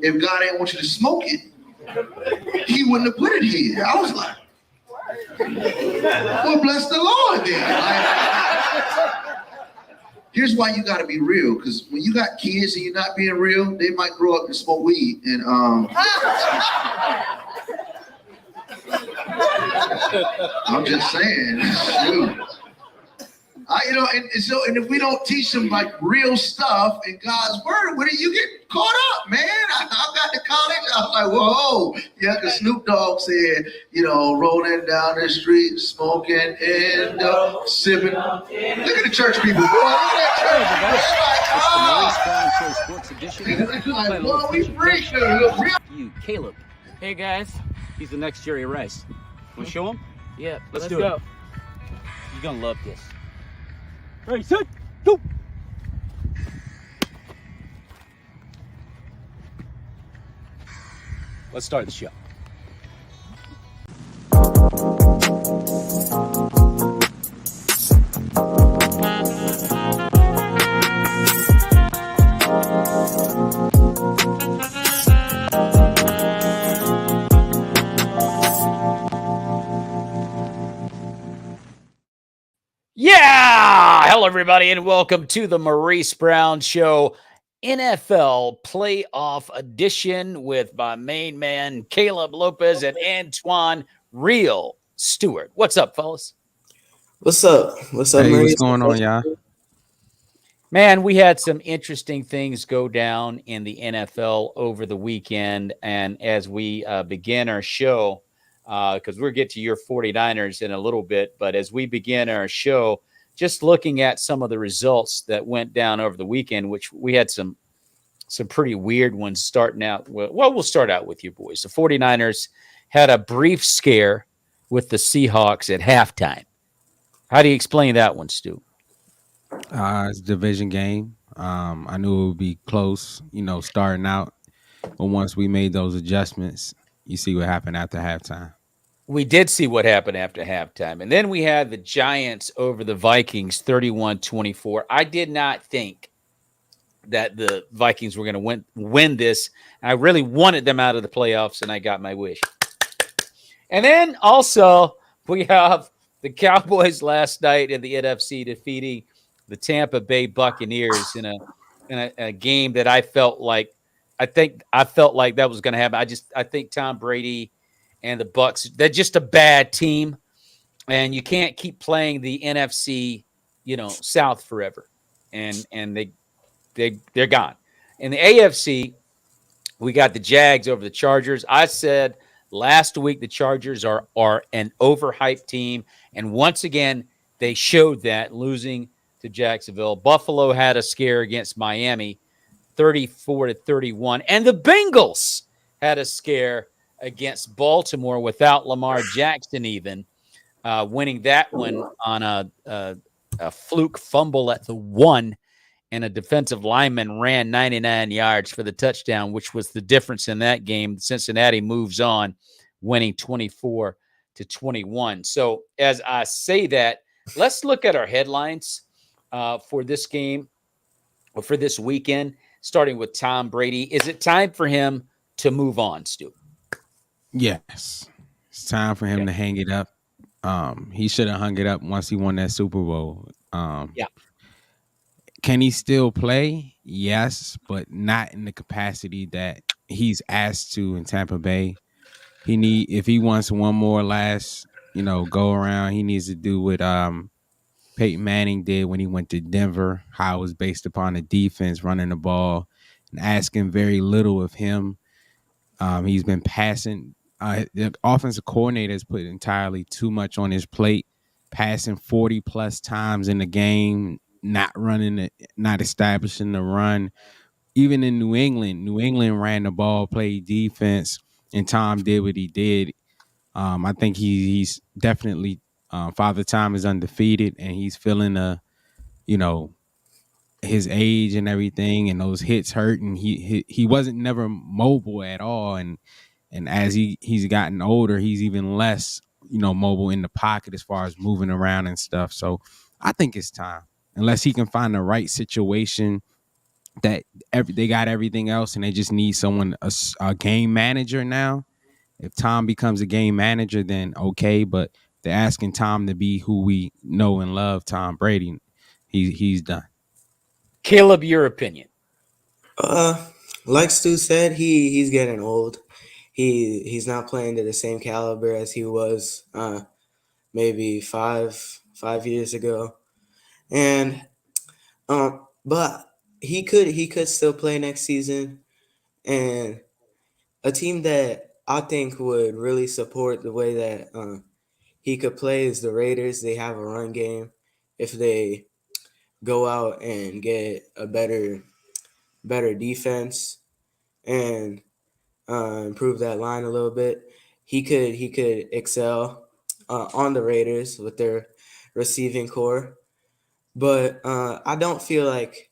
if God didn't want you to smoke it, he wouldn't have put it here. I was like, well, bless the Lord then. Here's why you got to be real, because when you got kids and you're not being real, they might grow up and smoke weed. And I'm just saying, shoot. And if we don't teach them like real stuff in God's word, where do you get caught up, man? I got to college, I was like, whoa, yeah, because Snoop Dogg said, rolling down the street, smoking and sipping. Look at the church people, boy. Look at that church. Like, boy, we preach. You, Caleb. Hey, guys. He's the next Jerry Rice. Want to show him? Yeah, let's do go. It. You're going to love this. Ready, set, go! Let's start the show. Yeah! Hello, everybody, and welcome to the Maurice Brown Show NFL Playoff Edition with my main man, Caleb Lopez and Antoine Real Stewart. What's up, fellas? What's up? What's up, hey, Maurice? what's going on, y'all? Man, we had some interesting things go down in the NFL over the weekend, and as we begin our show, because we'll get to your 49ers in a little bit. But as we begin our show, just looking at some of the results that went down over the weekend, which we had some pretty weird ones starting out. Well, we'll start out with you boys. The 49ers had a brief scare with the Seahawks at halftime. How do you explain that one, Stu? It's a division game. I knew it would be close, starting out. But once we made those adjustments, you see what happened after halftime. We did see what happened after halftime. And then we had the Giants over the Vikings 31-24. I did not think that the Vikings were going to win this. I really wanted them out of the playoffs, and I got my wish. And then also we have the Cowboys last night in the NFC defeating the Tampa Bay Buccaneers in a game that I felt like that was going to happen. I think Tom Brady and the Bucs, they're just a bad team, and you can't keep playing the NFC, South forever. And they're gone. In the AFC, we got the Jags over the Chargers. I said last week the Chargers are an overhyped team, and once again they showed that, losing to Jacksonville. Buffalo had a scare against Miami, 34-31, and the Bengals had a scare against Baltimore without Lamar Jackson even, winning that one on a fluke fumble at the 1, and a defensive lineman ran 99 yards for the touchdown, which was the difference in that game. Cincinnati moves on, winning 24-21. So as I say that, let's look at our headlines for this game or for this weekend, starting with Tom Brady. Is it time for him to move on, Stu? Yes. It's time for him to hang it up. He should have hung it up once he won that Super Bowl. Can he still play? Yes, but not in the capacity that he's asked to in Tampa Bay. If he wants one more last, go around, he needs to do what Peyton Manning did when he went to Denver, how it was based upon the defense running the ball and asking very little of him. He's been passing. The offensive coordinator has put entirely too much on his plate, passing 40-plus times in the game, not running it, not establishing the run. Even in New England ran the ball, played defense, and Tom did what he did. I think he's definitely Father Time is undefeated, and he's feeling his age and everything, and those hits hurt, and he wasn't never mobile at all, and as he's gotten older, he's even less mobile in the pocket as far as moving around and stuff. So I think it's time, unless he can find the right situation that they got everything else and they just need someone a game manager now. If Tom becomes a game manager, then okay. But they're asking Tom to be who we know and love, Tom Brady. He's done. Caleb, your opinion. Uh, like Stu said, he's getting old. He's not playing to the same caliber as he was maybe five years ago, and but he could still play next season, and a team that I think would really support the way that he could play is the Raiders. They have a run game. If they go out and get a better defense and improve that line a little bit, he could excel on the Raiders with their receiving core. But I don't feel like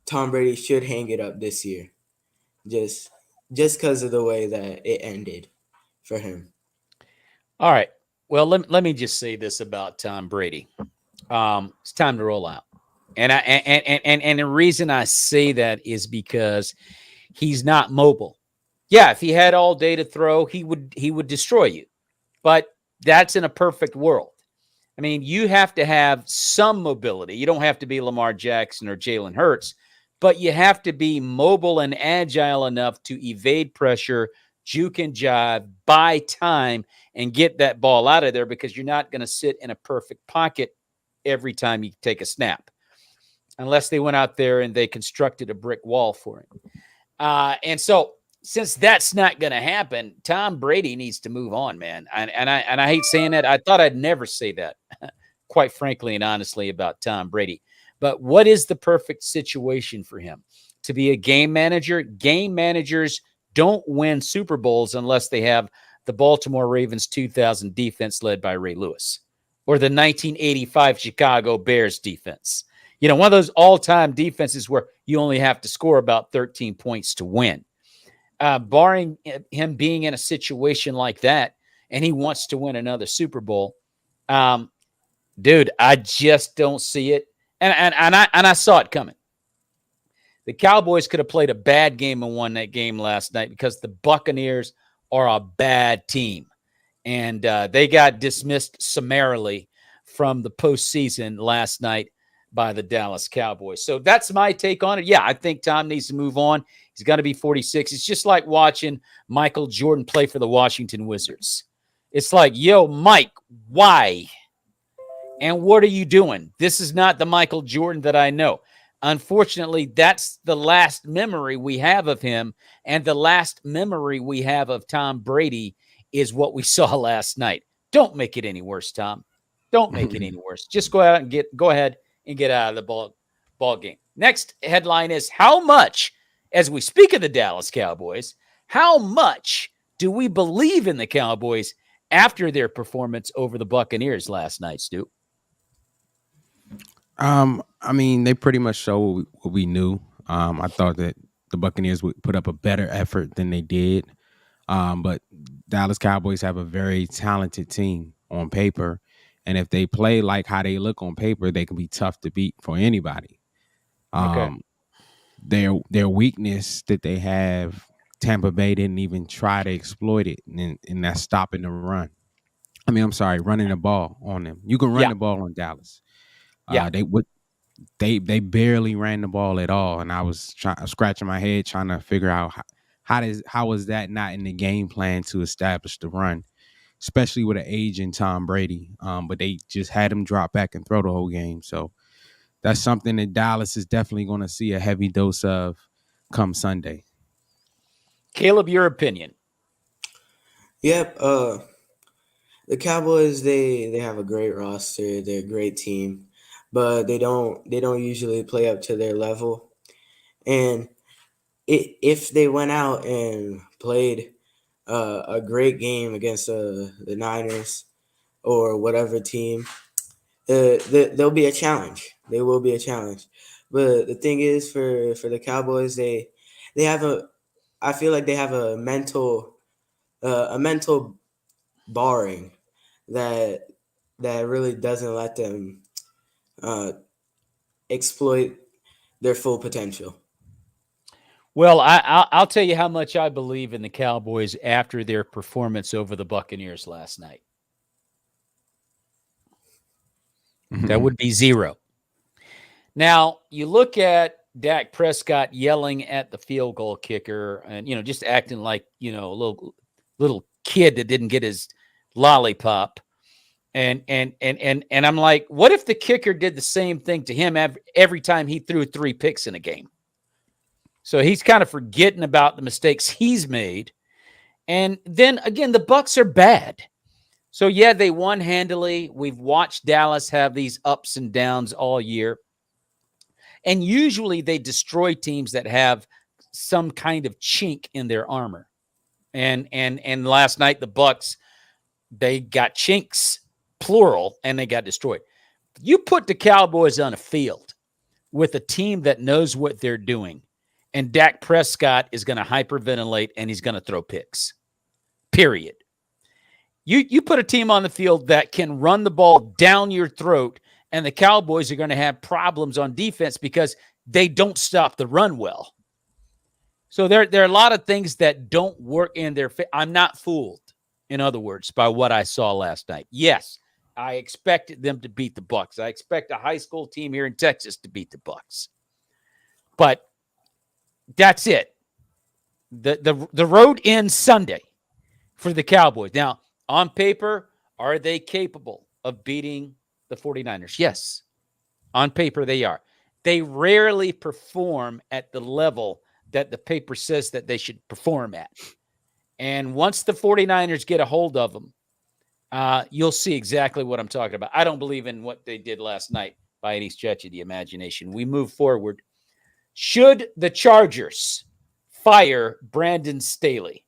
Tom Brady should hang it up this year, just just because of the way that it ended for him. All right. Well, let me just say this about Tom Brady. It's time to roll out. And the reason I say that is because he's not mobile. Yeah, if he had all day to throw, he would destroy you. But that's in a perfect world. I mean, you have to have some mobility. You don't have to be Lamar Jackson or Jalen Hurts, but you have to be mobile and agile enough to evade pressure, juke and jive, buy time, and get that ball out of there because you're not going to sit in a perfect pocket every time you take a snap, unless they went out there and they constructed a brick wall for him. And so, since that's not going to happen, Tom Brady needs to move on, man. And I hate saying that. I thought I'd never say that, quite frankly and honestly, about Tom Brady. But what is the perfect situation for him? To be a game manager? Game managers don't win Super Bowls unless they have the Baltimore Ravens 2000 defense led by Ray Lewis or the 1985 Chicago Bears defense. You know, one of those all-time defenses where you only have to score about 13 points to win. Barring him being in a situation like that, and he wants to win another Super Bowl, dude, I just don't see it. And I saw it coming. The Cowboys could have played a bad game and won that game last night because the Buccaneers are a bad team, and they got dismissed summarily from the postseason last night by the Dallas Cowboys. So that's my take on it. Yeah, I think Tom needs to move on. He's got to be 46. It's just like watching Michael Jordan play for the Washington Wizards. It's like, yo, Mike, why? And what are you doing? This is not the Michael Jordan that I know. Unfortunately, that's the last memory we have of him. And the last memory we have of Tom Brady is what we saw last night. Don't make it any worse, Tom. Don't make it any worse. Just go ahead and get out of the ball game. Next headline is how much, as we speak of the Dallas Cowboys, how much do we believe in the Cowboys after their performance over the Buccaneers last night, Stu? I mean, they pretty much show what we knew. I thought that the Buccaneers would put up a better effort than they did. But Dallas Cowboys have a very talented team on paper. And if they play like how they look on paper, they can be tough to beat for anybody. Okay. Their weakness that they have, Tampa Bay didn't even try to exploit it, and that's stopping the run. I mean, I'm sorry, running the ball on them. You can run Yeah. the ball on Dallas. Yeah. They barely ran the ball at all, and I was scratching my head trying to figure out how was that not in the game plan to establish the run, especially with an aging Tom Brady. But they just had him drop back and throw the whole game. So that's something that Dallas is definitely going to see a heavy dose of come Sunday. Caleb, your opinion. Yep. The Cowboys they have a great roster. They're a great team, but they don't usually play up to their level. And if they went out and played a great game against the Niners or whatever team, there'll be a challenge. There will be a challenge. But the thing is, for the Cowboys, they have a. I feel like they have a mental barring that really doesn't let them uh, exploit their full potential. Well, I'll tell you how much I believe in the Cowboys after their performance over the Buccaneers last night. That would be 0. Now, you look at Dak Prescott yelling at the field goal kicker and, just acting like, a little kid that didn't get his lollipop. And I'm like, what if the kicker did the same thing to him every time he threw 3 picks in a game? So he's kind of forgetting about the mistakes he's made. And then again, the Bucs are bad. So yeah, they won handily. We've watched Dallas have these ups and downs all year. And usually they destroy teams that have some kind of chink in their armor. And last night the Bucs, they got chinks, plural, and they got destroyed. You put the Cowboys on a field with a team that knows what they're doing, and Dak Prescott is going to hyperventilate and he's going to throw picks. Period. You put a team on the field that can run the ball down your throat, and the Cowboys are going to have problems on defense because they don't stop the run well. So there are a lot of things that don't work in their favor. I'm not fooled, in other words, by what I saw last night. Yes, I expected them to beat the Bucs. I expect a high school team here in Texas to beat the Bucs. But that's it. The road ends Sunday for the Cowboys. Now, on paper, are they capable of beating the 49ers? Yes. On paper, they are. They rarely perform at the level that the paper says that they should perform at. And once the 49ers get a hold of them, you'll see exactly what I'm talking about. I don't believe in what they did last night by any stretch of the imagination. We move forward. Should the Chargers fire Brandon Staley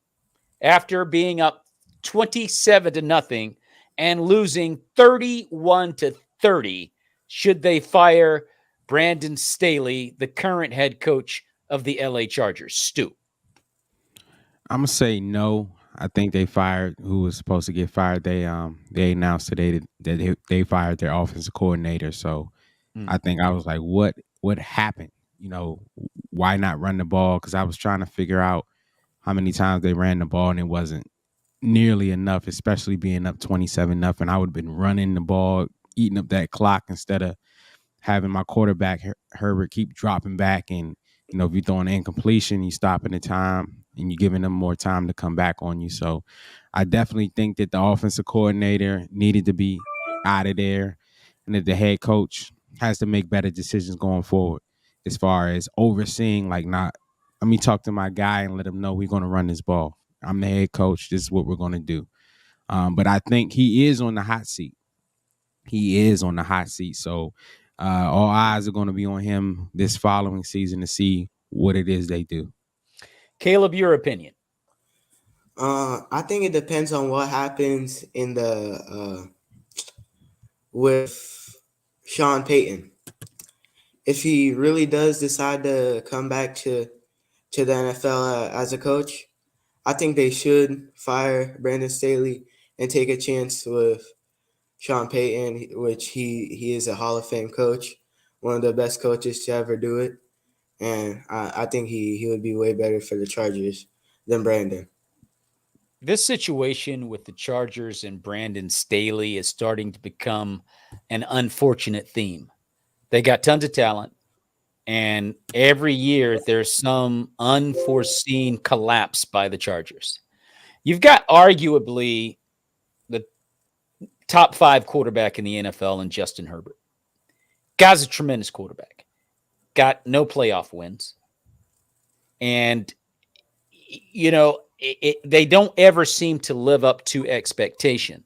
after being up 27-0 and losing 31-30? Should they fire Brandon Staley, the current head coach of the LA Chargers? Stu. I'm gonna say no. I think they fired who was supposed to get fired. They announced today that they fired their offensive coordinator. So I think I was like, what happened? Why not run the ball? Because I was trying to figure out how many times they ran the ball, and it wasn't nearly enough, especially being up 27-0. I would have been running the ball, eating up that clock instead of having my quarterback Herbert keep dropping back. And if you're throwing an incompletion, you stopping the time and you're giving them more time to come back on you. So I definitely think that the offensive coordinator needed to be out of there, and that the head coach has to make better decisions going forward as far as overseeing, like, not, let me talk to my guy and let him know we're going to run this ball. I'm the head coach. This is what we're going to do. But I think he is on the hot seat. So all eyes are going to be on him this following season to see what it is they do. Caleb, your opinion? I think it depends on what happens in the with Sean Payton. If he really does decide to come back to the NFL as a coach, I think they should fire Brandon Staley and take a chance with Sean Payton, which he is a Hall of Fame coach, one of the best coaches to ever do it. And I think he would be way better for the Chargers than Brandon. This situation with the Chargers and Brandon Staley is starting to become an unfortunate theme. They got tons of talent, and every year there's some unforeseen collapse by the Chargers. You've got arguably the top 5 quarterback in the NFL in Justin Herbert. Guy's a tremendous quarterback. Got no playoff wins. And, they don't ever seem to live up to expectation.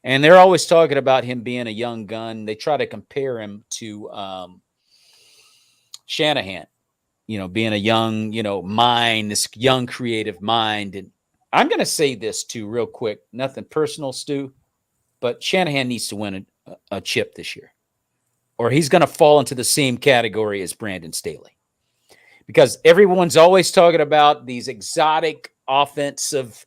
And they're always talking about him being a young gun. They try to compare him to Shanahan, being a young, mind, this young creative mind. And I'm going to say this too real quick. Nothing personal, Stu, but Shanahan needs to win a chip this year, or he's going to fall into the same category as Brandon Staley, because everyone's always talking about these exotic offensive,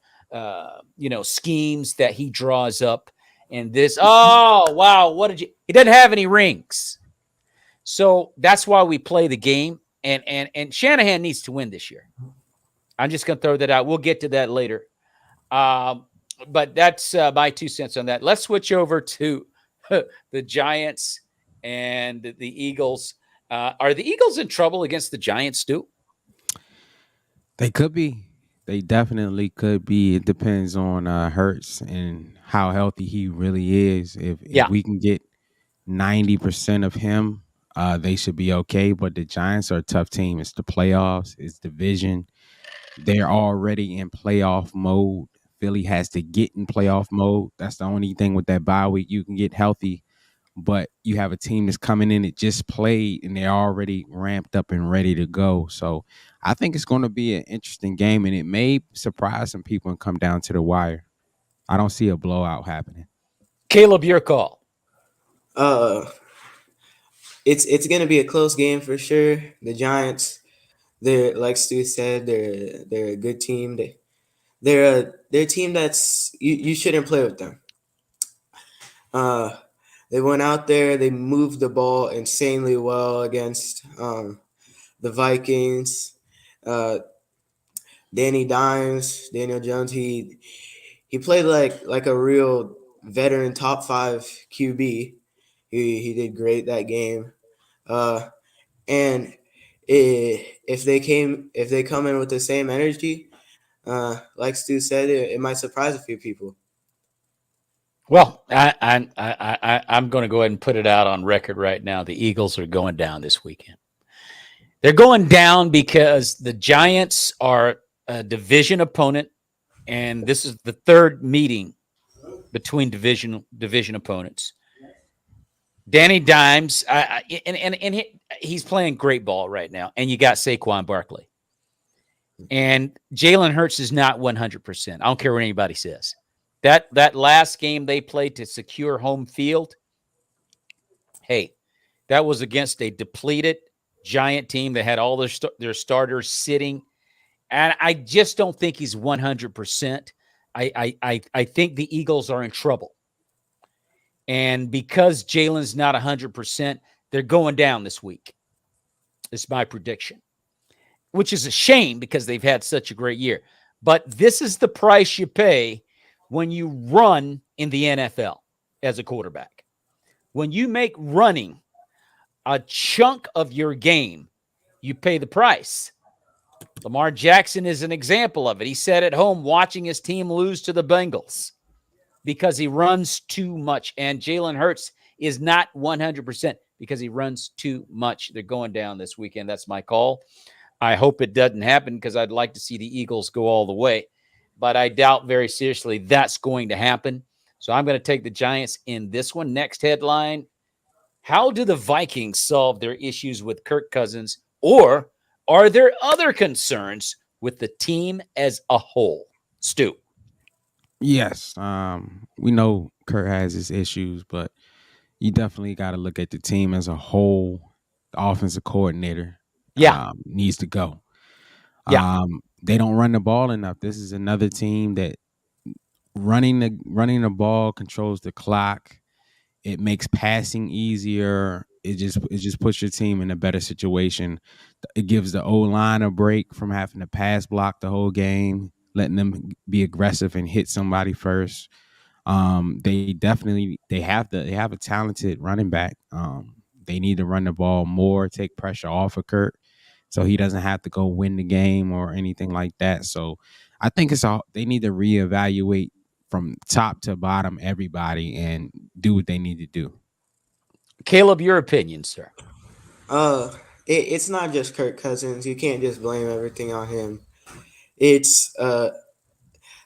schemes that he draws up. And this, oh, wow, he doesn't have any rings. So that's why we play the game. And Shanahan needs to win this year. I'm just going to throw that out. We'll get to that later. But that's my 2 cents on that. Let's switch over to the Giants and the Eagles. Are the Eagles in trouble against the Giants, Stu? They could be. They definitely could be. It depends on Hurts and how healthy he really is. If we can get 90% of him, they should be okay. But the Giants are a tough team. It's the playoffs. It's division. They're already in playoff mode. Philly has to get in playoff mode. That's the only thing with that bye week. You can get healthy, but you have a team that's coming in that just played and they're already ramped up and ready to go. So I think it's going to be an interesting game, and it may surprise some people and come down to the wire. I don't see a blowout happening. Caleb, your call. It's gonna be a close game for sure. The Giants, they're like Stu said, they're a good team. They're a team that's you shouldn't play with them. They went out there, they moved the ball insanely well against the Vikings. Daniel Jones, he played like a real veteran top 5 QB. He did great that game. And if they come in with the same energy, like Stu said, it might surprise a few people. Well, I'm going to go ahead and put it out on record right now. The Eagles are going down this weekend. They're going down because the Giants are a division opponent, and this is the third meeting between division opponents. Danny Dimes, he's playing great ball right now, and you got Saquon Barkley. And Jalen Hurts is not 100%. I don't care what anybody says. That last game they played to secure home field, hey, that was against a depleted Giant team that had all their starters sitting. And I just don't think he's 100%. I think the Eagles are in trouble. And because Jalen's not 100%, they're going down this week. It's my prediction, which is a shame because they've had such a great year. But this is the price you pay when you run in the NFL as a quarterback. When you make running a chunk of your game, you pay the price. Lamar Jackson is an example of it. He sat at home watching his team lose to the Bengals because he runs too much. And Jalen Hurts is not 100% because he runs too much. They're going down this weekend. That's my call. I hope it doesn't happen because I'd like to see the Eagles go all the way. But I doubt very seriously that's going to happen. So I'm going to take the Giants in this one. Next headline: how do the Vikings solve their issues with Kirk Cousins, or are there other concerns with the team as a whole? Stu. Yes, we know Kurt has his issues, but you definitely got to look at the team as a whole. The offensive coordinator needs to go. They don't run the ball enough. This is another team that running the ball controls the clock. It makes passing easier. It just puts your team in a better situation. It gives the O-line a break from having to pass block the whole game, letting them be aggressive and hit somebody first. They have a talented running back. They need to run the ball more, take pressure off of Kurt, so he doesn't have to go win the game or anything like that. So I think they need to reevaluate from top to bottom everybody and do what they need to do. Caleb, your opinion, sir. It's not just Kirk Cousins. You can't just blame everything on him. It's their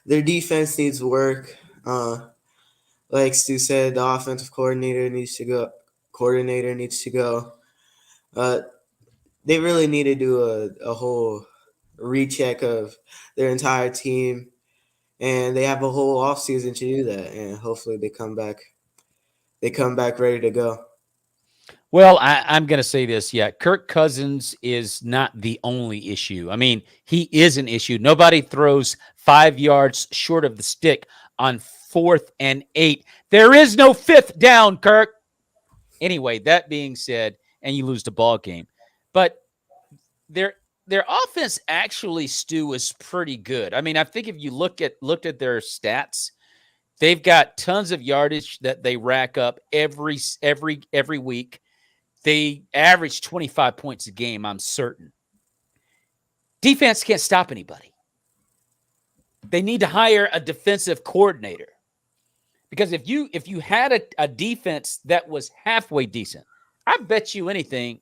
defense needs work. Like Stu said, the offensive coordinator needs to go. They really need to do a whole recheck of their entire team, and they have a whole offseason to do that. And hopefully they come back ready to go. Well, I'm going to say this. Yeah, Kirk Cousins is not the only issue. I mean, he is an issue. Nobody throws 5 yards short of the stick on 4th and 8. There is no 5th down, Kirk. Anyway, that being said, and you lose the ball game. But their their offense actually, Stu, is pretty good. I mean, I think if you looked at their stats, they've got tons of yardage that they rack up every week. They average 25 points a game, I'm certain. Defense can't stop anybody. They need to hire a defensive coordinator. Because if you had a defense that was halfway decent, I bet you anything,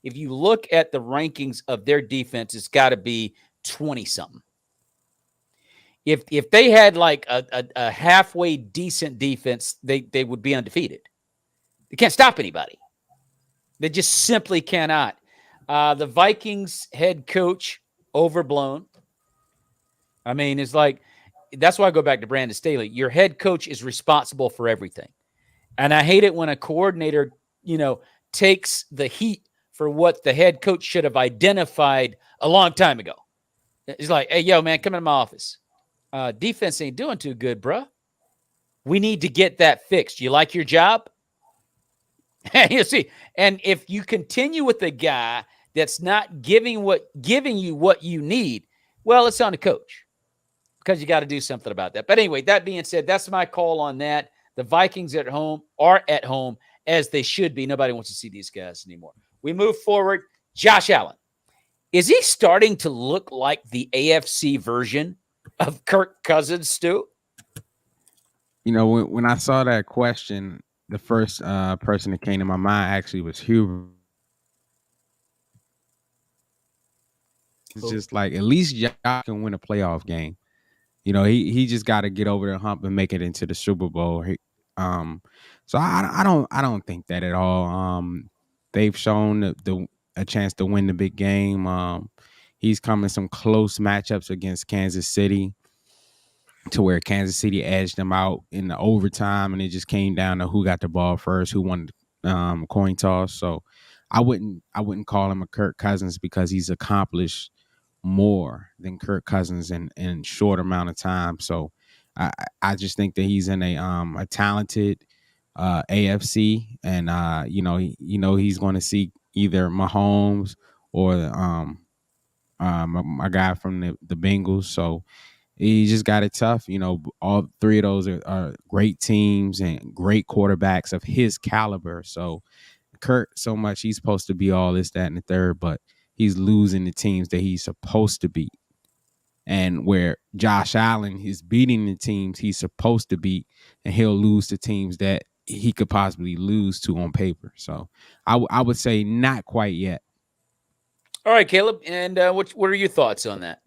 if you look at the rankings of their defense, it's got to be 20 something. If they had like a halfway decent defense, they would be undefeated. They can't stop anybody. They just simply cannot. The Vikings head coach, overblown. I mean, it's like, that's why I go back to Brandon Staley. Your head coach is responsible for everything. And I hate it when a coordinator, takes the heat for what the head coach should have identified a long time ago. He's like, hey, yo, man, come into my office. Defense ain't doing too good, bro. We need to get that fixed. You like your job? You see, and if you continue with the guy that's not giving you what you need, well, it's on the coach, because you got to do something about that. But anyway, that being said, that's my call on that. The Vikings are at home as they should be. Nobody wants to see these guys anymore. We move forward. Josh Allen. Is he starting to look like the AFC version of Kirk Cousins, Stu? When I saw that question, the first person that came to my mind actually was Hubert. It's just like, at least Josh can win a playoff game. He just got to get over the hump and make it into the Super Bowl. So I don't think that at all. They've shown a chance to win the big game. He's come in some close matchups against Kansas City, to where Kansas City edged them out in the overtime, and it just came down to who got the ball first, who won the coin toss. So I wouldn't call him a Kirk Cousins, because he's accomplished more than Kirk Cousins in short amount of time. So I just think that he's in a talented AFC, and he's going to see either Mahomes or a guy from the Bengals. So he just got it tough. All three of those are great teams and great quarterbacks of his caliber. So Kirk, so much, he's supposed to be all this, that, and the third, but he's losing the teams that he's supposed to beat. And where Josh Allen is beating the teams he's supposed to beat, and he'll lose to teams that he could possibly lose to on paper. So I would say not quite yet. All right, Caleb. And what are your thoughts on that?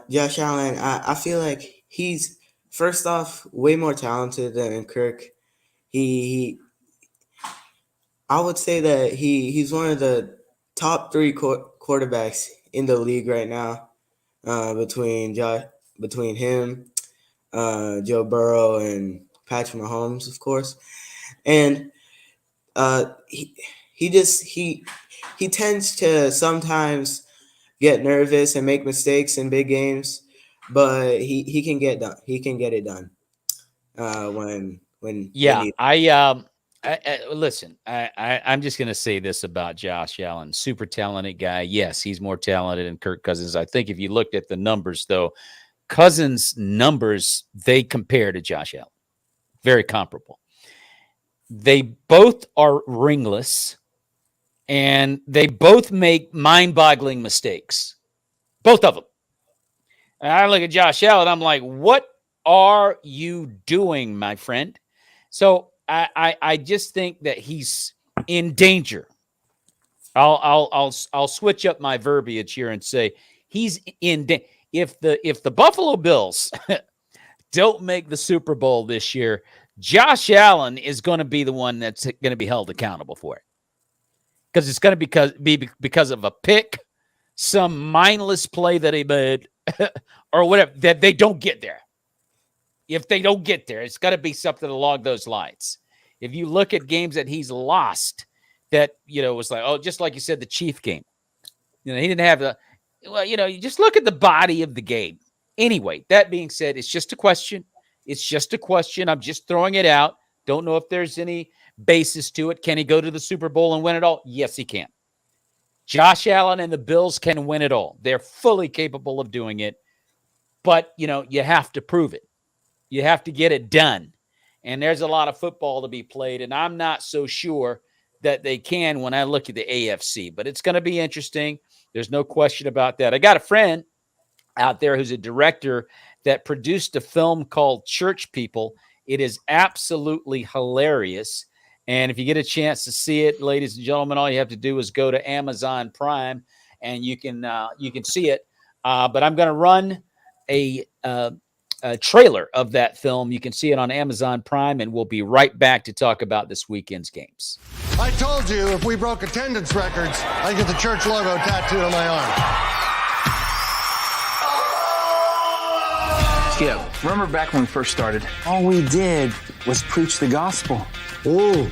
Josh Allen, I feel like he's, first off, way more talented than Kirk. I would say that he's one of the top three quarterbacks in the league right now, between him, Joe Burrow, and Patrick Mahomes, of course. And he tends to sometimes get nervous and make mistakes in big games, but he can get done. He can get it done when listen, I'm just going to say this about Josh Allen. Super talented guy. Yes, he's more talented than Kirk Cousins. I think if you looked at the numbers, though, Cousins' numbers, they compare to Josh Allen. Very comparable. They both are ringless, and they both make mind-boggling mistakes. Both of them. And I look at Josh Allen, I'm like, what are you doing, my friend? So I just think that he's in danger. I'll switch up my verbiage here and say he's in danger. If the Buffalo Bills don't make the Super Bowl this year, Josh Allen is going to be the one that's going to be held accountable for it, because it's going to be because of a pick, some mindless play that he made, or whatever, that they don't get there. If they don't get there, it's got to be something along those lines. If you look at games that he's lost, that, was like, just like you said, the Chief game, he didn't have you just look at the body of the game. Anyway, that being said, it's just a question. I'm just throwing it out. Don't know if there's any basis to it. Can he go to the Super Bowl and win it all? Yes, he can. Josh Allen and the Bills can win it all. They're fully capable of doing it. But, you have to prove it. You have to get it done. And there's a lot of football to be played, and I'm not so sure that they can when I look at the AFC. But it's going to be interesting. There's no question about that. I got a friend out there who's a director that produced a film called Church People. It is absolutely hilarious. And if you get a chance to see it, ladies and gentlemen, all you have to do is go to Amazon Prime, and you can see it. But I'm going to run a trailer of that film. You can see it on Amazon Prime, and we'll be right back to talk about this weekend's games. I told you if we broke attendance records, I'd get the church logo tattooed on my arm. Skip, remember back when we first started? All we did was preach the gospel. Ooh,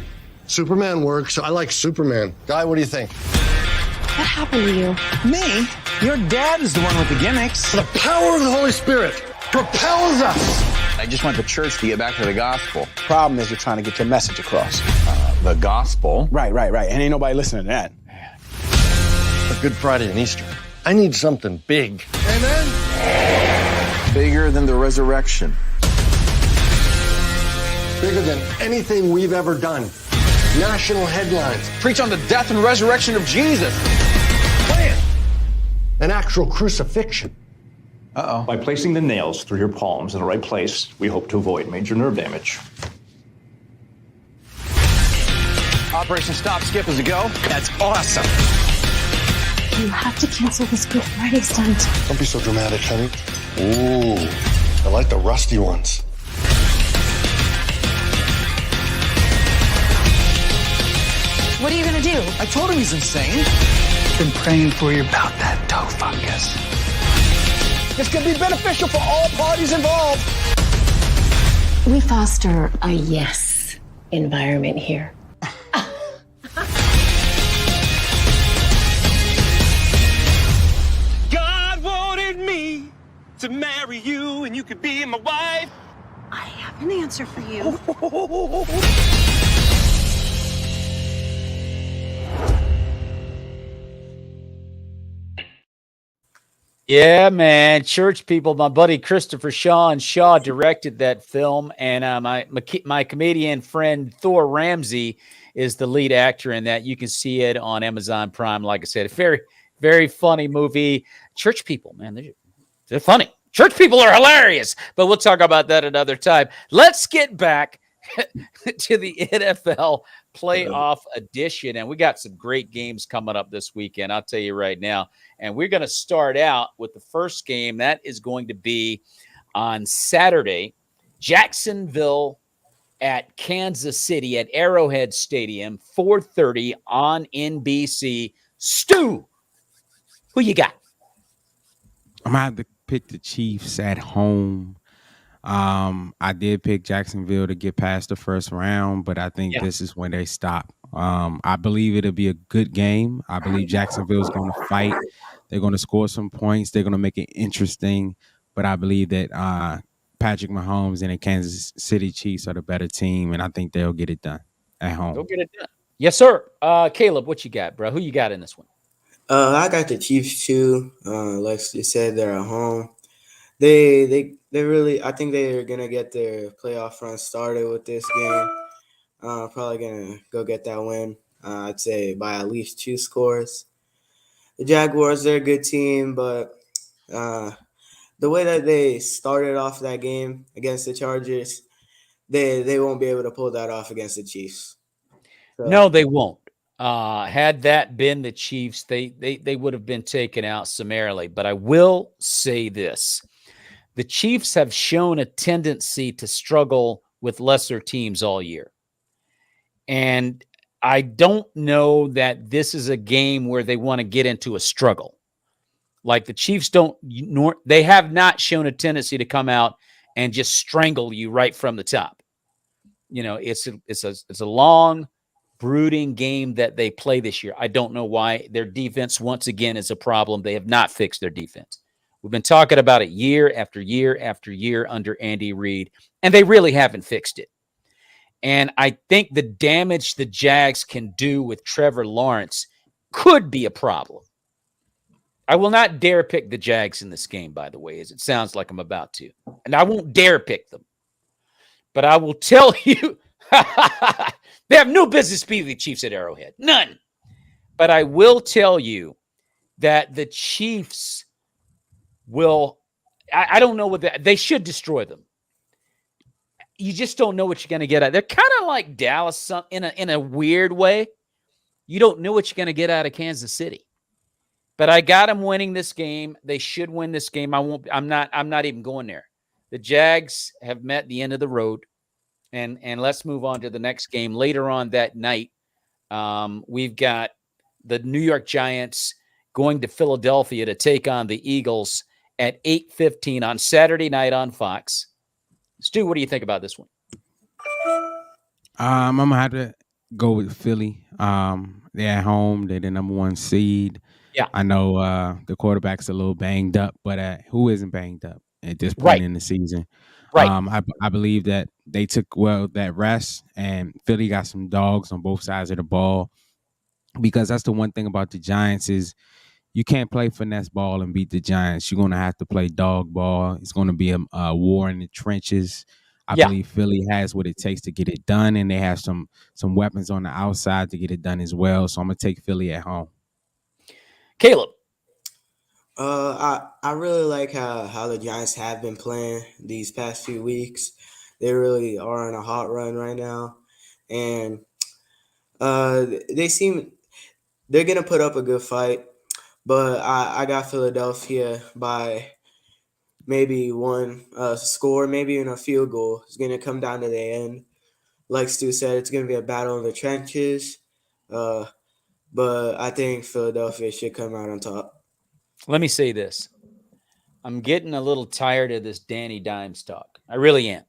Superman works. I like Superman. Guy, what do you think? What happened to you? Me? Your dad is the one with the gimmicks. The power of the Holy Spirit propels us. I just want the church to get back to the gospel. Problem is you're trying to get your message across. The gospel? Right. And ain't nobody listening to that. For Good Friday and Easter, I need something big. Amen? Bigger than the resurrection. Bigger than anything we've ever done. National headlines. Preach on the death and resurrection of Jesus. Plan. An actual crucifixion. Uh-oh. By placing the nails through your palms in the right place, we hope to avoid major nerve damage. Operation Stop Skip is a go. That's awesome. You have to cancel this Good Friday stunt. Don't be so dramatic, honey. Ooh, I like the rusty ones. What are you gonna do? I told him he's insane. Been praying for you about that toe fungus. This could be beneficial for all parties involved. We foster a yes environment here. God wanted me to marry you and you could be my wife. I have an answer for you. Yeah, man. Church People. My buddy Christopher Shaw directed that film, and my comedian friend Thor Ramsey is the lead actor in that. You can see it on Amazon Prime. Like I said, a very, very funny movie. Church People, man, they're funny. Church People are hilarious, but we'll talk about that another time. Let's get back to the NFL playoff edition, and we got some great games coming up this weekend, I'll tell you right now. And we're going to start out with the first game. That is going to be on Saturday, Jacksonville at Kansas City at Arrowhead Stadium, 4:30 on NBC. Stu, who you got? I'm going to have to pick the Chiefs at home. I did pick Jacksonville to get past the first round, but I think this is when they stop. I believe it'll be a good game. I believe Jacksonville's going to fight. They're going to score some points. They're going to make it interesting. But I believe that Patrick Mahomes and the Kansas City Chiefs are the better team, and I think they'll get it done at home. Go get it done. Yes, sir. Caleb, what you got, bro? Who you got in this one? I got the Chiefs too. Like you said, they're at home. They really, I think they're gonna get their playoff run started with this game. Probably gonna go get that win. I'd say by at least 2 scores. The Jaguars, they're a good team, but the way that they started off that game against the Chargers, they won't be able to pull that off against the Chiefs. So, No, they won't. Had that been the Chiefs, they would have been taken out summarily. But I will say this. The Chiefs have shown a tendency to struggle with lesser teams all year. And I don't know that this is a game where they want to get into a struggle. Like the Chiefs they have not shown a tendency to come out and just strangle you right from the top. You know, it's a long, brooding game that they play this year. I don't know why. Their defense, once again, is a problem. They have not fixed their defense. We've been talking about it year after year after year under Andy Reid, and they really haven't fixed it. And I think the damage the Jags can do with Trevor Lawrence could be a problem. I will not dare pick the Jags in this game, by the way, as it sounds like I'm about to. And I won't dare pick them. But I will tell you, they have no business beating the Chiefs at Arrowhead. None. But I will tell you that the Chiefs will, I don't know what they should destroy them. You just don't know what you're going to get out. They're kind of like Dallas in a weird way. You don't know what you're going to get out of Kansas City. But I got them winning this game. They should win this game. I'm not even going there. The Jags have met the end of the road. And let's move on to the next game. Later on that night, we've got the New York Giants going to Philadelphia to take on the Eagles at 8:15 on Saturday night on Fox. Stu, what do you think about this one? I'm gonna have to go with Philly. They're at home. They're the number 1 seed. Yeah. I know the quarterback's a little banged up, but who isn't banged up at this point in the season? Right. I believe that they took that rest, and Philly got some dogs on both sides of the ball, because that's the one thing about the Giants is you can't play finesse ball and beat the Giants. You're going to have to play dog ball. It's going to be a war in the trenches. I believe Philly has what it takes to get it done, and they have some weapons on the outside to get it done as well. So I'm going to take Philly at home. Caleb. I really like how the Giants have been playing these past few weeks. They really are on a hot run right now, and they're gonna put up a good fight. But I got Philadelphia by maybe one score, maybe even a field goal. It's gonna come down to the end. Like Stu said, it's gonna be a battle in the trenches. But I think Philadelphia should come out on top. Let me say this. I'm getting a little tired of this Danny Dimes talk. I really am.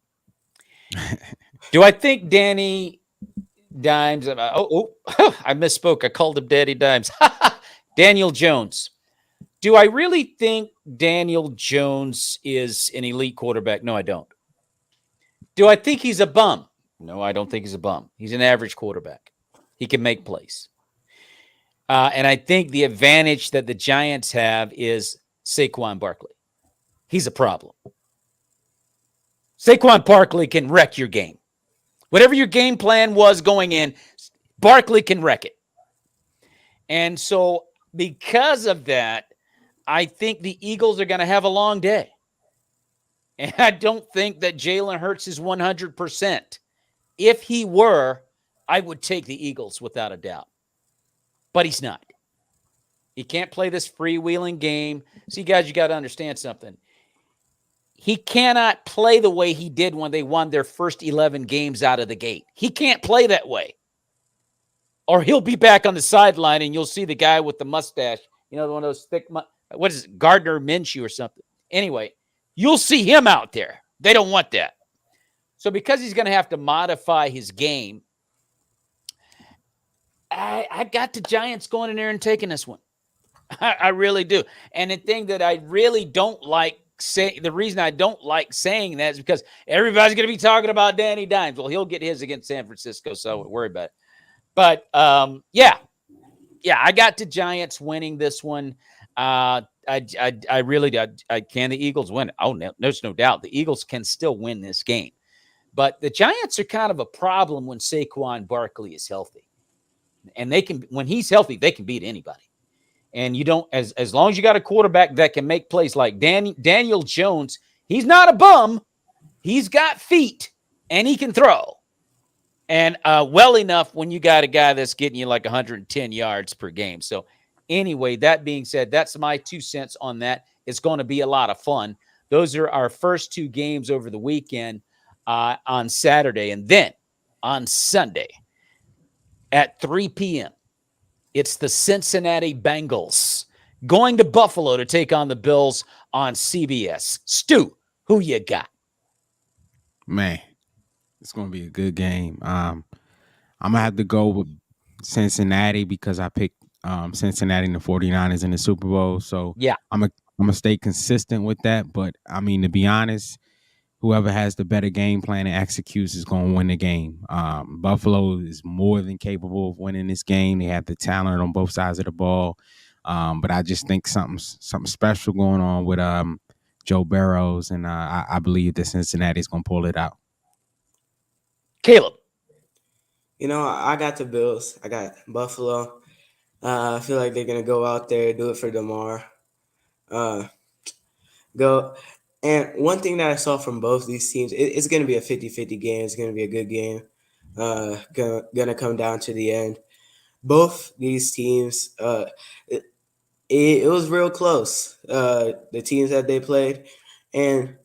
Do I think Danny Dimes? I misspoke. I called him Danny Dimes. Daniel Jones. Do I really think Daniel Jones is an elite quarterback? No, I don't. Do I think he's a bum? No, I don't think he's a bum. He's an average quarterback. He can make plays. And I think the advantage that the Giants have is Saquon Barkley. He's a problem. Saquon Barkley can wreck your game. Whatever your game plan was going in, Barkley can wreck it. And so because of that, I think the Eagles are going to have a long day. And I don't think that Jalen Hurts is 100%. If he were, I would take the Eagles without a doubt. But he's not. He can't play this freewheeling game. See, guys, you got to understand something. He cannot play the way he did when they won their first 11 games out of the gate. He can't play that way. Or he'll be back on the sideline and you'll see the guy with the mustache, one of those thick, what is it, Gardner Minshew or something. Anyway, you'll see him out there. They don't want that. So because he's going to have to modify his game, I got the Giants going in there and taking this one. I really do. And the thing that I really don't like the reason I don't like saying that is because everybody's going to be talking about Danny Dimes. Well, he'll get his against San Francisco, so I won't worry about it. But, yeah, I got the Giants winning this one. I really do. Can the Eagles win? Oh, no, there's no doubt. The Eagles can still win this game. But the Giants are kind of a problem when Saquon Barkley is healthy. And when he's healthy, they can beat anybody. And you don't, as long as you got a quarterback that can make plays like Daniel Jones, he's not a bum. He's got feet and he can throw. And well enough when you got a guy that's getting you like 110 yards per game. So anyway, that being said, that's my 2 cents on that. It's going to be a lot of fun. Those are our first 2 games over the weekend on Saturday. And then on Sunday at 3 p.m., it's the Cincinnati Bengals going to Buffalo to take on the Bills on CBS. Stu, who you got? Man, it's going to be a good game. I'm going to have to go with Cincinnati because I picked Cincinnati and the 49ers in the Super Bowl. So yeah, I'm going to stay consistent with that. But, I mean, to be honest, whoever has the better game plan and executes is going to win the game. Buffalo is more than capable of winning this game. They have the talent on both sides of the ball. But I just think something special going on with Joe Burrows, and I believe that Cincinnati's going to pull it out. Caleb. I got the Bills. I got Buffalo. I feel like they're going to go out there, do it for DeMar. Go. And one thing that I saw from both these teams, it's going to be a 50-50 game. It's going to be a good game. Going to come down to the end. Both these teams, it was real close. The teams that they played, and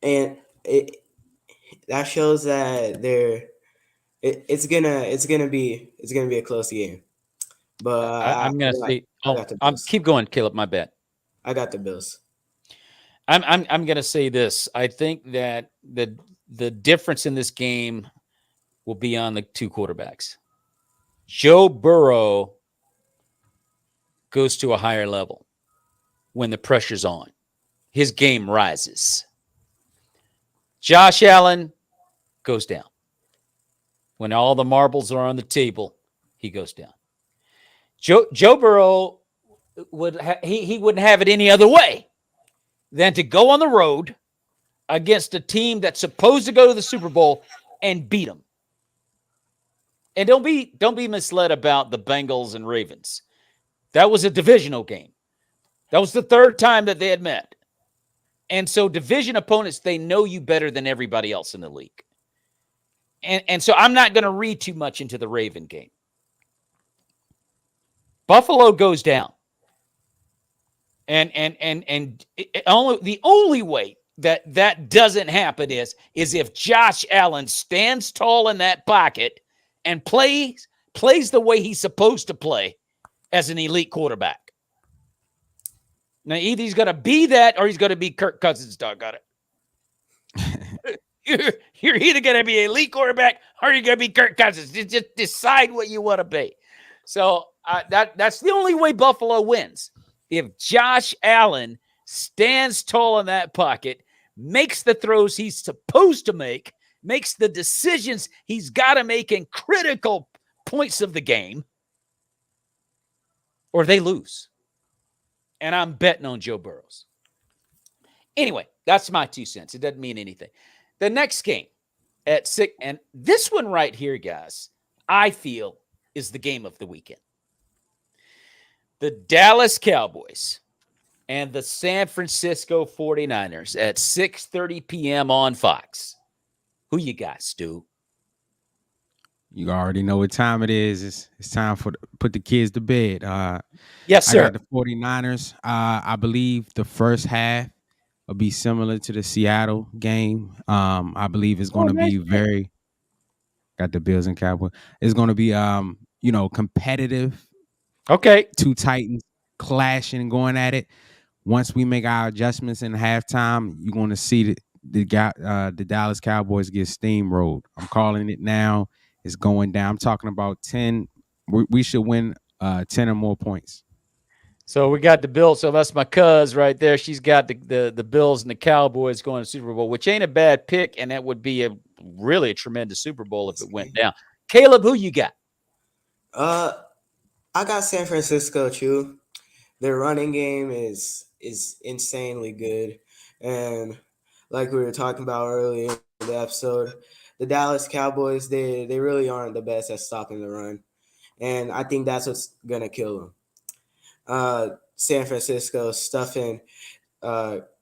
that shows that it's gonna be a close game. But I'm gonna say, keep going, Caleb. My bad. I got the Bills. I'm gonna say this. I think that the difference in this game will be on the two quarterbacks. Joe Burrow goes to a higher level when the pressure's on. His game rises. Josh Allen goes down. When all the marbles are on the table, he goes down. Joe Burrow he wouldn't have it any other way than to go on the road against a team that's supposed to go to the Super Bowl and beat them. And don't be misled about the Bengals and Ravens. That was a divisional game. That was the third time that they had met. And so division opponents, they know you better than everybody else in the league. And so I'm not going to read too much into the Raven game. Buffalo goes down. And the only way that doesn't happen is if Josh Allen stands tall in that pocket and plays the way he's supposed to play as an elite quarterback. Now, either he's going to be that or he's going to be Kirk Cousins, doggone it. You're either going to be an elite quarterback or you're going to be Kirk Cousins. Just decide what you want to be. So that's the only way Buffalo wins. If Josh Allen stands tall in that pocket, makes the throws he's supposed to make, makes the decisions he's got to make in critical points of the game, or they lose. And I'm betting on Joe Burrows. Anyway, that's my 2 cents. It doesn't mean anything. The next game at 6, and this one right here, guys, I feel is the game of the weekend. The Dallas Cowboys and the San Francisco 49ers at 6:30 p.m. on Fox. Who you got, Stu? You already know what time it is. It's time for put the kids to bed. Yes, sir. I got the 49ers. I believe the first half will be similar to the Seattle game. I believe it's going to be very. Got the Bills and Cowboys. It's going to be competitive. Okay. Two Titans clashing and going at it. Once we make our adjustments in halftime, you're going to see the Dallas Cowboys get steamrolled. I'm calling it now. It's going down. I'm talking about 10. We should win 10 or more points. So we got the Bills. So that's my cuz right there. She's got the Bills and the Cowboys going to the Super Bowl, which ain't a bad pick, and that would be really a tremendous Super Bowl if it went down. Caleb, who you got? I got San Francisco too. Their running game is insanely good, and like we were talking about earlier in the episode, the Dallas Cowboys they really aren't the best at stopping the run, and I think that's what's gonna kill them. San Francisco stuffing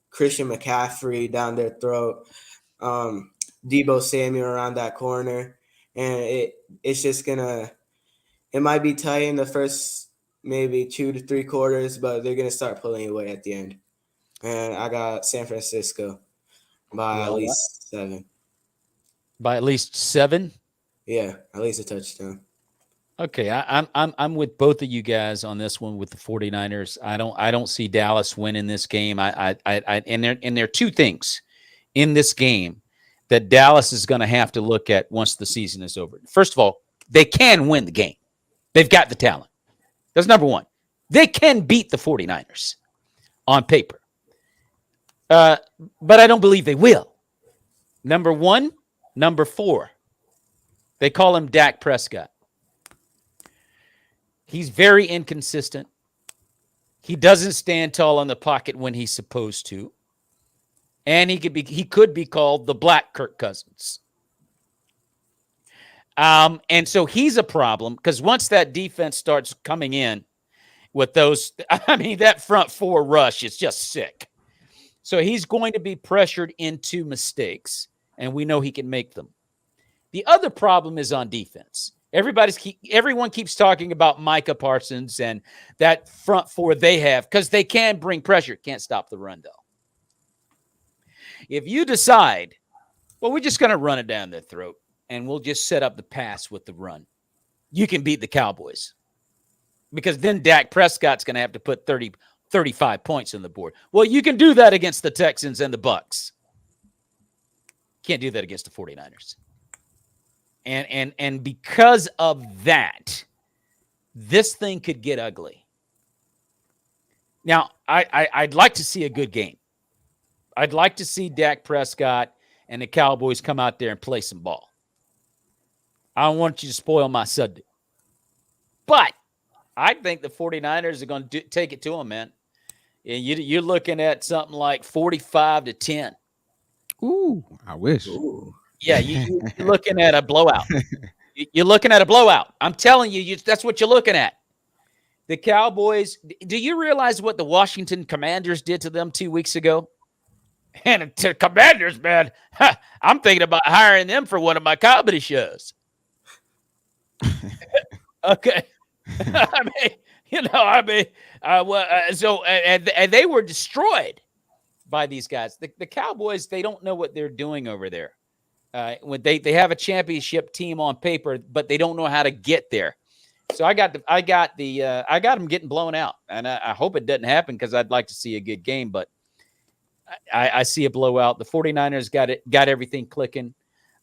Christian McCaffrey down their throat, Deebo Samuel around that corner, and it's just gonna. It might be tight in the first maybe 2 to 3 quarters, but they're gonna start pulling away at the end. And I got San Francisco by at least 7. By at least 7? Yeah, at least a touchdown. Okay, I'm with both of you guys on this one with the 49ers. I don't see Dallas winning this game. And there are 2 things in this game that Dallas is going to have to look at once the season is over. First of all, they can win the game. They've got the talent. That's number 1. They can beat the 49ers on paper. But I don't believe they will. Number 1, number 4. They call him Dak Prescott. He's very inconsistent. He doesn't stand tall in the pocket when he's supposed to. And he could be called the Black Kirk Cousins. And so he's a problem because once that defense starts coming in with those, that front 4 rush is just sick. So he's going to be pressured into mistakes, and we know he can make them. The other problem is on defense. Everyone keeps talking about Micah Parsons and that front 4 they have because they can bring pressure. Can't stop the run, though. If you decide, well, we're just going to run it down their throat and we'll just set up the pass with the run, you can beat the Cowboys. Because then Dak Prescott's going to have to put 35 points on the board. Well, you can do that against the Texans and the Bucs. Can't do that against the 49ers. And because of that, this thing could get ugly. Now, I'd like to see a good game. I'd like to see Dak Prescott and the Cowboys come out there and play some ball. I don't want you to spoil my Sunday. But I think the 49ers are going to take it to them, man. And you're looking at something like 45-10. Ooh, I wish. Ooh. Yeah, you're looking at a blowout. You're looking at a blowout. I'm telling you, that's what you're looking at. The Cowboys, do you realize what the Washington Commanders did to them 2 weeks ago? And to Commanders, man, I'm thinking about hiring them for one of my comedy shows. Okay. So they were destroyed by these guys. The Cowboys, they don't know what they're doing over there. When they have a championship team on paper, but they don't know how to get there. So I got them getting blown out, and I hope it doesn't happen because I'd like to see a good game, but I see a blowout. The 49ers got everything clicking,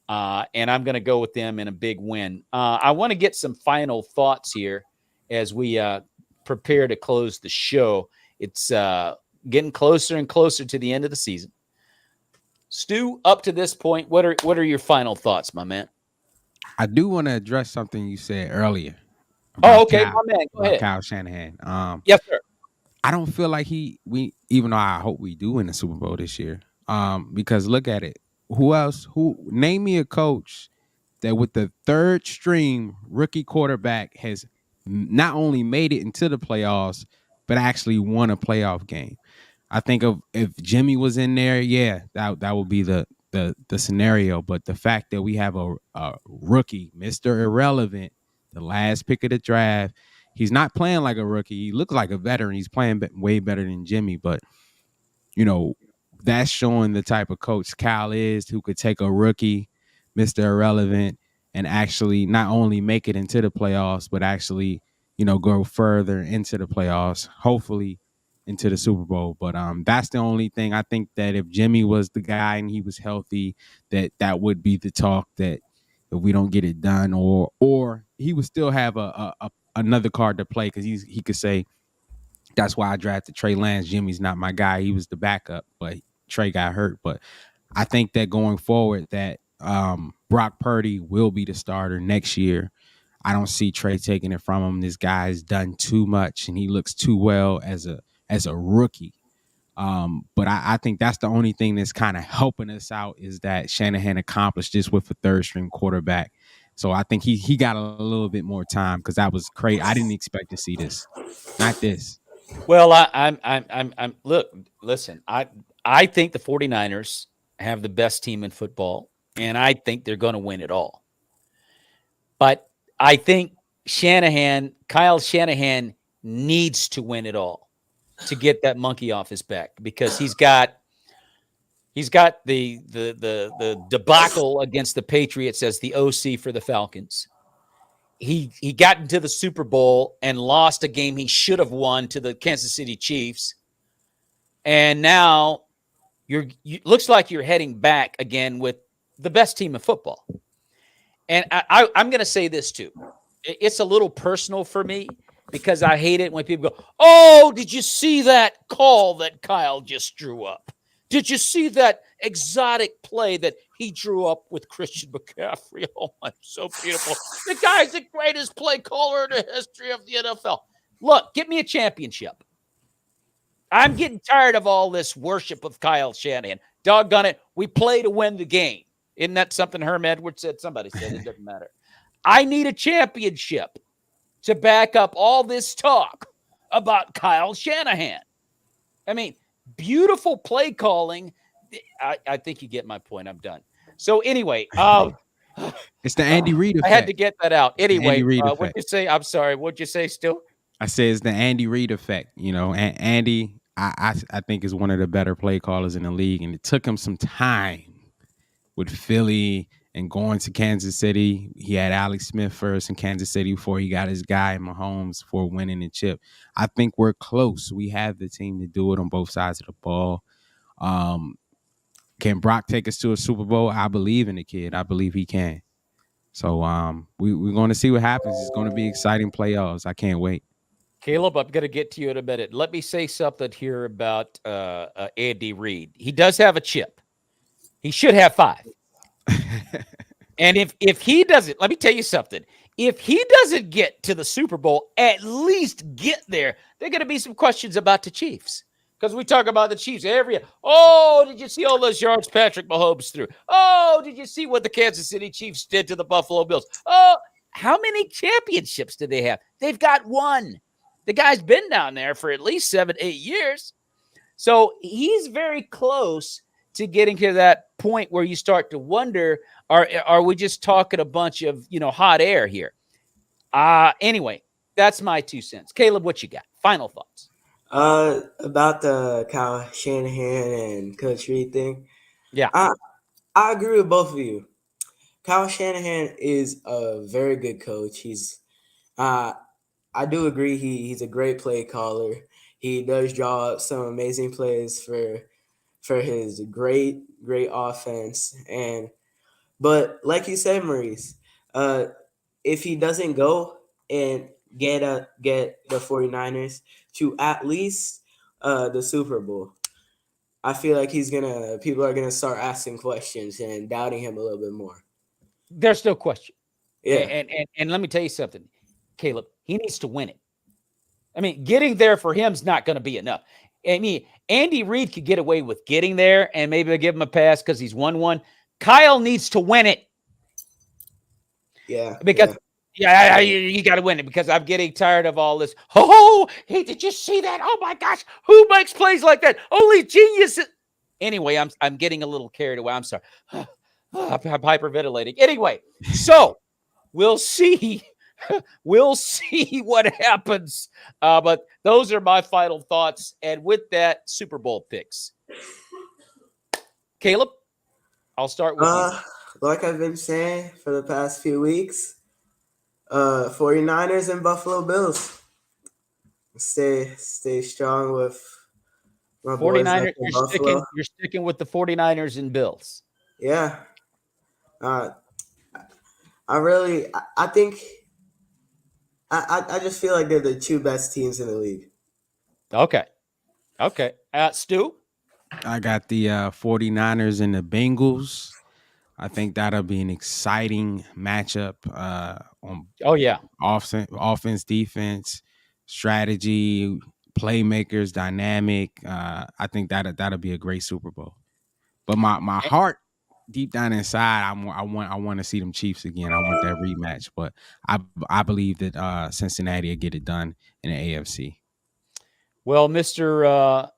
and I'm going to go with them in a big win. I want to get some final thoughts here as we prepare to close the show. It's getting closer and closer to the end of the season. Stu, up to this point, what are your final thoughts, my man? I do want to address something you said earlier. Oh, okay, my man. Go ahead. Kyle Shanahan. Yes, sir. I don't feel like even though I hope we do win the Super Bowl this year. Because look at it. Name me a coach that with the third string rookie quarterback has not only made it into the playoffs, but actually won a playoff game. I think of if Jimmy was in there, yeah, that would be the scenario. But the fact that we have a rookie, Mr. Irrelevant, the last pick of the draft, he's not playing like a rookie. He looks like a veteran. He's playing way better than Jimmy. But, that's showing the type of coach Kyle is, who could take a rookie, Mr. Irrelevant, and actually not only make it into the playoffs, but actually, go further into the playoffs, hopefully into the Super Bowl. But that's the only thing. I think that if Jimmy was the guy and he was healthy, that would be the talk, that if we don't get it done, or he would still have another card to play, because he could say, that's why I drafted Trey Lance. Jimmy's not my guy. He was the backup, but Trey got hurt. But I think that going forward, that Brock Purdy will be the starter next year. I don't see Trey taking it from him. This guy's done too much, and he looks too well as a rookie. But I think that's the only thing that's kind of helping us out, is that Shanahan accomplished this with a third string quarterback. So I think he got a little bit more time, because that was crazy. I didn't expect to see this, not this. Well, listen, I think the 49ers have the best team in football, and I think they're going to win it all. But I think Kyle Shanahan needs to win it all to get that monkey off his back, because he's got the debacle against the Patriots as the OC for the Falcons. He got into the Super Bowl and lost a game he should have won to the Kansas City Chiefs. And now looks like you're heading back again with the best team in football. And I'm going to say this too. It's a little personal for me, because I hate it when people go, oh, did you see that call that Kyle just drew up? Did you see that exotic play that he drew up with Christian McCaffrey. Oh, my, so beautiful. The guy's the greatest play caller in the history of the NFL. Look, get me a championship. I'm getting tired of all this worship of Kyle Shanahan. Doggone it, we play to win the game. Isn't that something Herm Edwards said? Somebody said it doesn't matter. I need a championship to back up all this talk about Kyle Shanahan. I mean, beautiful play calling. I think you get my point. I'm done. So anyway, it's the Andy Reid effect. I had to get that out. Anyway, what'd you say? I'm sorry. What'd you say, Stu? I say it's the Andy Reid effect. You know, Andy, I think is one of the better play callers in the league, and it took him some time with Philly and going to Kansas City. He had Alex Smith first in Kansas City before he got his guy Mahomes for winning the chip. I think we're close. We have the team to do it on both sides of the ball. Can Brock take us to a Super Bowl? I believe in the kid. I believe he can. So we're going to see what happens. It's going to be exciting playoffs. I can't wait. Caleb, I'm going to get to you in a minute. Let me say something here about Andy Reid. He does have a chip. He should have 5. And if he doesn't, let me tell you something. If he doesn't get to the Super Bowl, at least get there, there are going to be some questions about the Chiefs. Because we talk about the Chiefs every year. Oh, did you see all those yards Patrick Mahomes threw? Oh, did you see what the Kansas City Chiefs did to the Buffalo Bills? Oh, how many championships do they have? They've got 1. The guy's been down there for at least 7-8 years. So he's very close to getting to that point where you start to wonder, are we just talking a bunch of, hot air here? Anyway, that's my 2 cents. Caleb, what you got? Final thoughts. About the Kyle Shanahan and Coach Reid thing. Yeah. I agree with both of you. Kyle Shanahan is a very good coach. I do agree he's a great play caller. He does draw up some amazing plays for his great offense. But like you said, Maurice, if he doesn't go and get the 49ers to at least the Super Bowl, I feel like people are gonna start asking questions and doubting him a little bit more. There's no question. Yeah. And let me tell you something, Caleb, he needs to win it. I mean, getting there for him is not going to be enough. I mean, Andy Reid could get away with getting there and maybe they'll give him a pass because he's won one. Kyle needs to win it. Yeah. Because you got to win it because I'm getting tired of all this. Oh, hey, did you see that? Oh my gosh, who makes plays like that? Only geniuses. Anyway, I'm getting a little carried away. I'm sorry. I'm hyperventilating. Anyway, so we'll see. We'll see what happens. But those are my final thoughts. And with that, Super Bowl picks. Caleb, I'll start with you. Like I've been saying for the past few weeks, 49ers and Buffalo Bills. Stay strong with my 49ers. Buffalo. You're sticking with the 49ers and Bills. Yeah. I think I just feel like they're the 2 best teams in the league. Okay. Stu? I got the 49ers and the Bengals. I think that'll be an exciting matchup on offense, defense, strategy, playmakers, dynamic. I think that'll be a great Super Bowl. But my heart deep down inside, I want to see them Chiefs again. I want that rematch. But I believe that Cincinnati will get it done in the AFC. Well, Mr.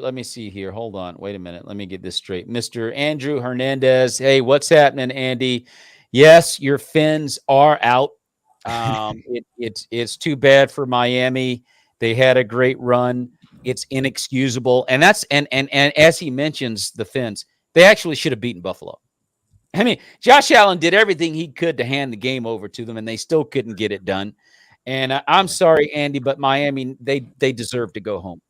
Let me see here. Hold on. Wait a minute. Let me get this straight. Mr. Andrew Hernandez. Hey, what's happening, Andy? Yes, your Fins are out. It's too bad for Miami. They had a great run. It's inexcusable. And as he mentions the Fins, they actually should have beaten Buffalo. I mean, Josh Allen did everything he could to hand the game over to them, and they still couldn't get it done. And I'm sorry, Andy, but Miami, they deserve to go home.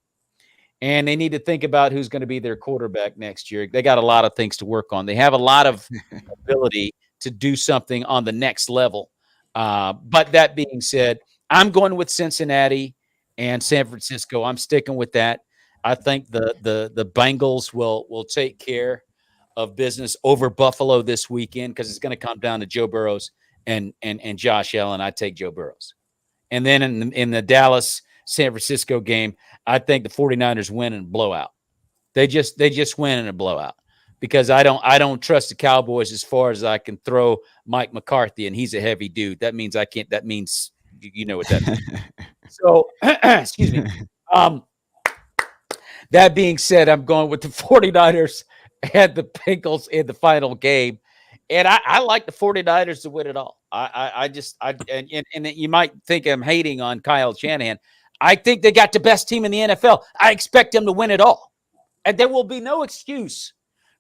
And they need to think about who's going to be their quarterback next year. They got a lot of things to work on. They have a lot of ability to do something on the next level. But that being said, I'm going with Cincinnati and San Francisco. I'm sticking with that. I think the Bengals will take care of business over Buffalo this weekend because it's going to come down to Joe Burrows and Josh Allen. I take Joe Burrows. And then in the Dallas San Francisco game, I think the 49ers win in a blowout. They just win in a blowout because I don't trust the Cowboys as far as I can throw Mike McCarthy, and he's a heavy dude. That means I can't. That means you know what that means. So excuse me. That being said, I'm going with the 49ers and the Bengals in the final game. And I like the 49ers to win it all. And you might think I'm hating on Kyle Shanahan. I think they got the best team in the NFL. I expect them to win it all. And there will be no excuse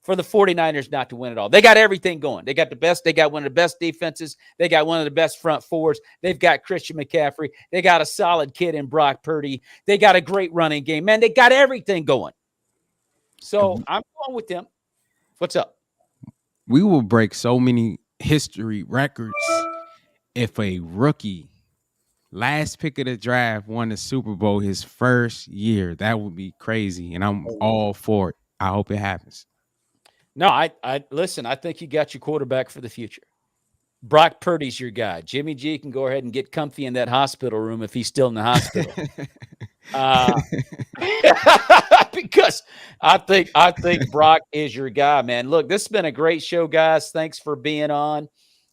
for the 49ers not to win it all. They got everything going. They got one of the best defenses. They got one of the best front fours. They've got Christian McCaffrey. They got a solid kid in Brock Purdy. They got a great running game. Man, they got everything going. So I'm going with them. What's up? We will break so many history records if a rookie last pick of the draft won the Super Bowl his first year. That would be crazy, and I'm all for it. I hope it happens. No, I listen, I think you got your quarterback for the future. Brock Purdy's your guy. Jimmy G can go ahead and get comfy in that hospital room if he's still in the hospital. Because I think Brock is your guy, man. Look, this has been a great show, guys. Thanks for being on.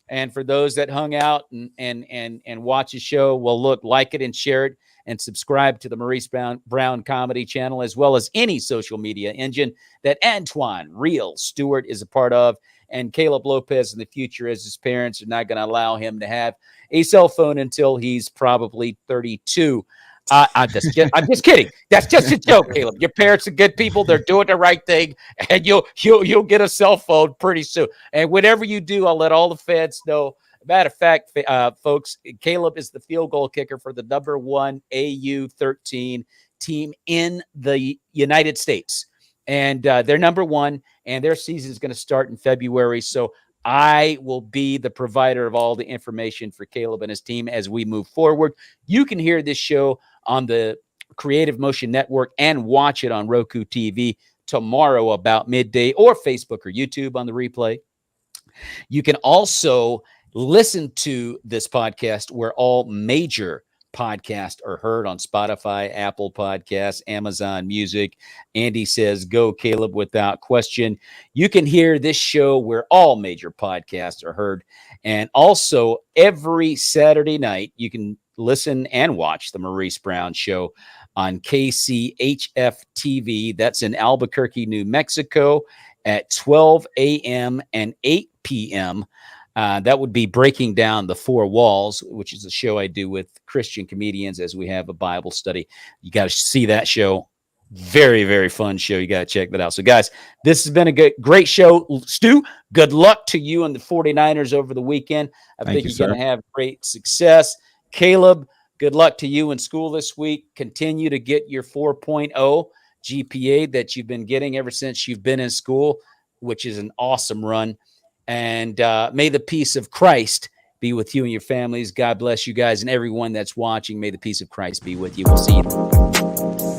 And for those that hung out and watch the show, well, look, like it and share it and subscribe to the Maurice Brown Comedy Channel, as well as any social media engine that Antoine Real Stewart is a part of. And Caleb Lopez in the future, as his parents are not going to allow him to have a cell phone until he's probably 32. I'm just kidding. That's just a joke, Caleb. Your parents are good people. They're doing the right thing, and you'll get a cell phone pretty soon. And whatever you do, I'll let all the fans know. Matter of fact, folks, Caleb is the field goal kicker for the number 1 AU13 team in the United States. And they're number 1, and their season is going to start in February. So I will be the provider of all the information for Caleb and his team as we move forward. You can hear this show on the Creative Motion Network and watch it on Roku TV tomorrow about midday, or Facebook or YouTube on the replay. You can also listen to this podcast where all major podcasts are heard on Spotify, Apple Podcasts, Amazon Music. Andy says, go Caleb without question. You can hear this show where all major podcasts are heard. And also every Saturday night, you can listen and watch the Maurice Brown Show on KCHF TV. That's in Albuquerque, New Mexico at 12 a.m. and 8 p.m. That would be Breaking Down the Four Walls, which is a show I do with Christian comedians as we have a Bible study. You got to see that show. Very, very fun show. You got to check that out. So, guys, this has been a great show. Stu, good luck to you and the 49ers over the weekend. I think you're going to have great success. Caleb, good luck to you in school this week. Continue to get your 4.0 GPA that you've been getting ever since you've been in school, which is an awesome run. And may the peace of Christ be with you and your families. God bless you guys and everyone that's watching. May the peace of Christ be with you. We'll see you tomorrow.